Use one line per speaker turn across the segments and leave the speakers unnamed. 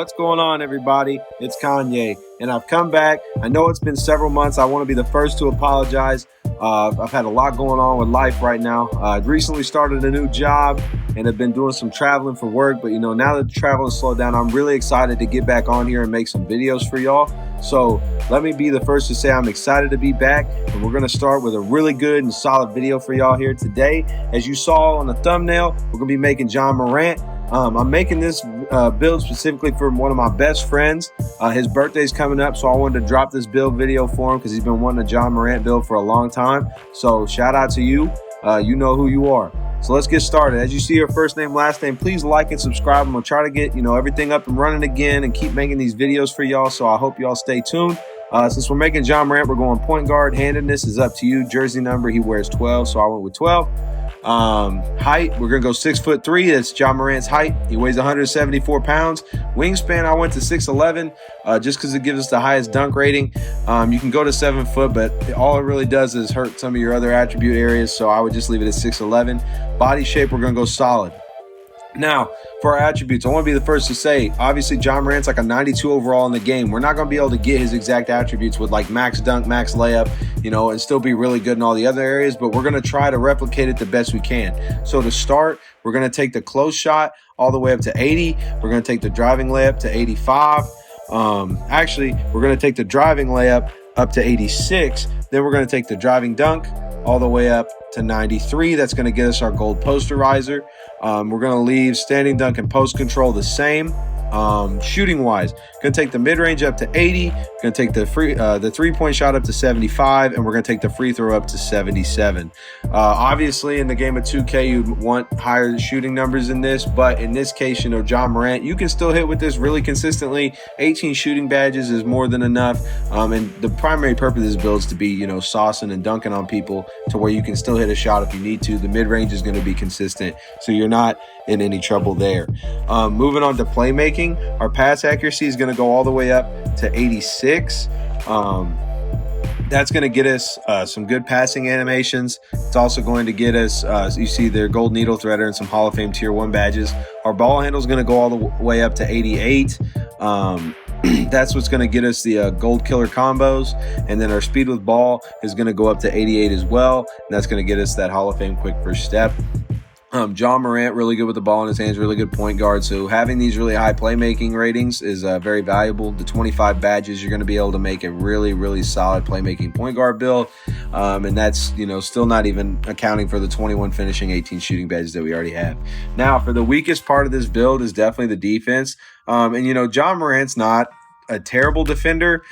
What's going on, everybody? It's Kanye, and I've come back. I know it's been several months. I want to be the first to apologize. I've had a lot going on with life right now. I've recently started a new job and have been doing some traveling for work. But, now that the traveling slowed down, I'm really excited to get back on here and make some videos for y'all. So let me be the first to say I'm excited to be back. And we're going to start with a really good and solid video for y'all here today. As you saw on the thumbnail, we're going to be making Ja Morant. I'm making this build specifically for one of my best friends. His birthday's coming up, so I wanted to drop this build video for him because he's been wanting a Ja Morant build for a long time. So shout out to you. You know who you are. So let's get started. As you see your first name, last name, please like and subscribe. I'm going to try to get everything up and running again and keep making these videos for y'all. So I hope y'all stay tuned. Since we're making Ja Morant, we're going point guard. Handedness is up to you. Jersey number, he wears 12, so I went with 12. Height, we're gonna go 6'3". That's Ja Morant's height. He weighs 174 pounds. Wingspan, I went to 6'11", just because it gives us the highest dunk rating. You can go to 7 foot, but all it really does is hurt some of your other attribute areas, so I would just leave it at 6'11". Body shape, we're gonna go solid. Now, for our attributes, I want to be the first to say, obviously, Ja Morant's like a 92 overall in the game. We're not going to be able to get his exact attributes with like max dunk, max layup, and still be really good in all the other areas, but we're going to try to replicate it the best we can. So to start, we're going to take the close shot all the way up to 80. We're going to take the driving layup to 85. Actually, we're going to take the driving layup up to 86. Then we're going to take the driving dunk all the way up to 93. That's going to get us our gold posterizer. We're going to leave standing dunk and post control the same. Shooting wise, going to take the mid range up to 80. Going to take the 3-point shot up to 75, and we're going to take the free throw up to 77. Obviously, in the game of 2K, you want higher shooting numbers than this, but in this case, Ja Morant, you can still hit with this really consistently. 18 shooting badges is more than enough, and the primary purpose of this build is to be, saucing and dunking on people to where you can still hit a shot if you need to. The mid range is going to be consistent, so you're not in any trouble there. Moving on to playmaking, our pass accuracy is going to go all the way up to 86. That's going to get us some good passing animations. It's also going to get us, you see their gold needle threader and some Hall of Fame Tier 1 badges. Our ball handle is going to go all the way up to 88. That's what's going to get us the gold killer combos. And then our speed with ball is going to go up to 88 as well. And that's going to get us that Hall of Fame quick first step. Ja Morant, really good with the ball in his hands, really good point guard. So having these really high playmaking ratings is very valuable. The 25 badges, you're going to be able to make a really, really solid playmaking point guard build. And that's, still not even accounting for the 21 finishing, 18 shooting badges that we already have. Now, for the weakest part of this build is definitely the defense. And Ja Morant's not a terrible defender.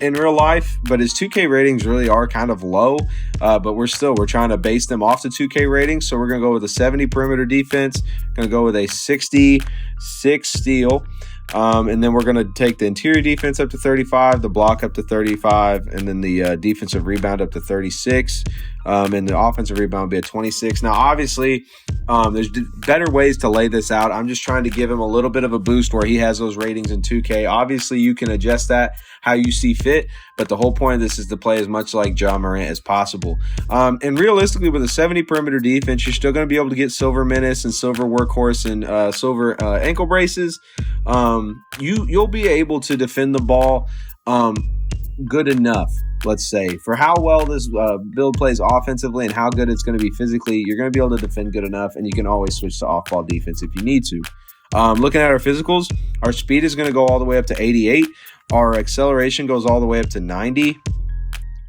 In real life, but his 2K ratings really are kind of low, but we're trying to base them off the 2K ratings. So we're going to go with a 70 perimeter defense, going to go with a 66 steal, and then we're going to take the interior defense up to 35, the block up to 35, and then the defensive rebound up to 36, and the offensive rebound will be at 26. Now, obviously, there's better ways to lay this out. I'm just trying to give him a little bit of a boost where he has those ratings in 2K. Obviously, you can adjust that how you see fit, but the whole point of this is to play as much like Ja Morant as possible. And realistically, with a 70 perimeter defense, you're still going to be able to get silver menace and silver workhorse and silver ankle braces. You'll be able to defend the ball good enough, let's say, for how well this build plays offensively and how good it's going to be physically. You're going to be able to defend good enough, and you can always switch to off-ball defense if you need to. Looking at our physicals, our speed is going to go all the way up to 88. Our acceleration goes all the way up to 90.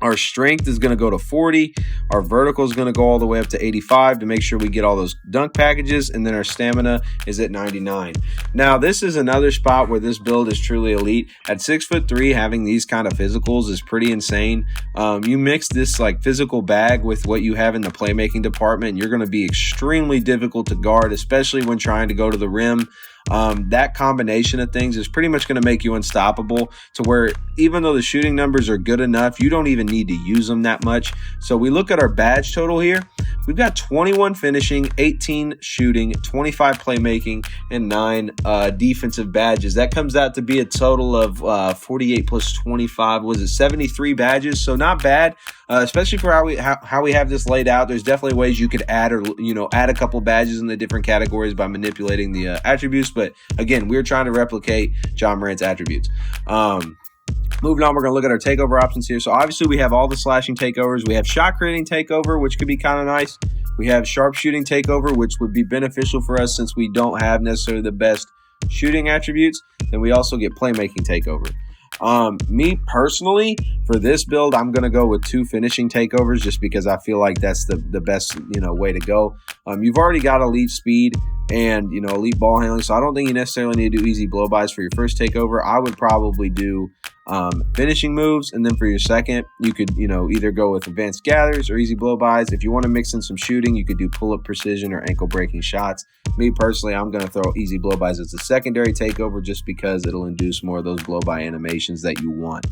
Our strength is going to go to 40. Our vertical is going to go all the way up to 85 to make sure we get all those dunk packages. And then our stamina is at 99. Now, this is another spot where this build is truly elite. At 6'3", having these kind of physicals is pretty insane. You mix this like physical bag with what you have in the playmaking department, and you're going to be extremely difficult to guard, especially when trying to go to the rim. That combination of things is pretty much going to make you unstoppable, to where even though the shooting numbers are good enough, you don't even need to use them that much. So we look at our badge total here. we've got 21 finishing, 18 shooting, 25 playmaking, and 9 defensive badges. That comes out to be a total of 48 plus 25. Was it 73 badges? So not bad, especially for how we have this laid out. There's definitely ways you could add add a couple badges in the different categories by manipulating the attributes. But again, we're trying to replicate Ja Morant's attributes. Moving on, we're going to look at our takeover options here. So obviously we have all the slashing takeovers. We have shot creating takeover, which could be kind of nice. We have sharpshooting takeover, which would be beneficial for us since we don't have necessarily the best shooting attributes. Then we also get playmaking takeover. Me personally, for this build, I'm going to go with 2 finishing takeovers just because I feel like that's the best, way to go. You've already got elite speed and, elite ball handling, so I don't think you necessarily need to do easy blow-bys for your first takeover. I would probably do finishing moves, and then for your second, you could, either go with advanced gathers or easy blow-bys. If you want to mix in some shooting, you could do pull-up precision or ankle-breaking shots. Me personally, I'm going to throw easy blow-bys as a secondary takeover just because it'll induce more of those blow-by animations that you want.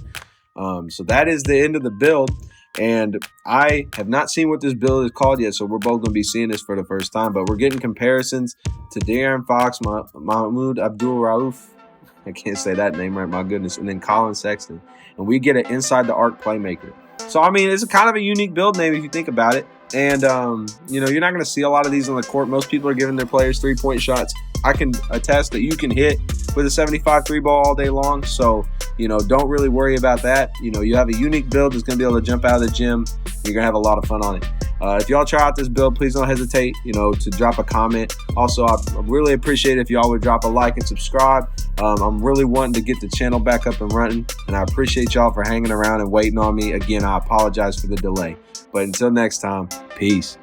So that is the end of the build. And I have not seen what this build is called yet, so we're both going to be seeing this for the first time. But we're getting comparisons to De'Aaron Fox, Mahmoud Abdul-Rauf. I can't say that name right, my goodness. And then Colin Sexton. And we get an inside the arc playmaker. So, it's kind of a unique build name if you think about it. And, you're not going to see a lot of these on the court. Most people are giving their players 3-point shots. I can attest that you can hit with a 75 3-ball all day long. So, don't really worry about that. You have a unique build that's going to be able to jump out of the gym. You're going to have a lot of fun on it. If y'all try out this build, please don't hesitate, to drop a comment. Also, I really appreciate it if y'all would drop a like and subscribe. I'm really wanting to get the channel back up and running, and I appreciate y'all for hanging around and waiting on me. Again, I apologize for the delay. But until next time, peace.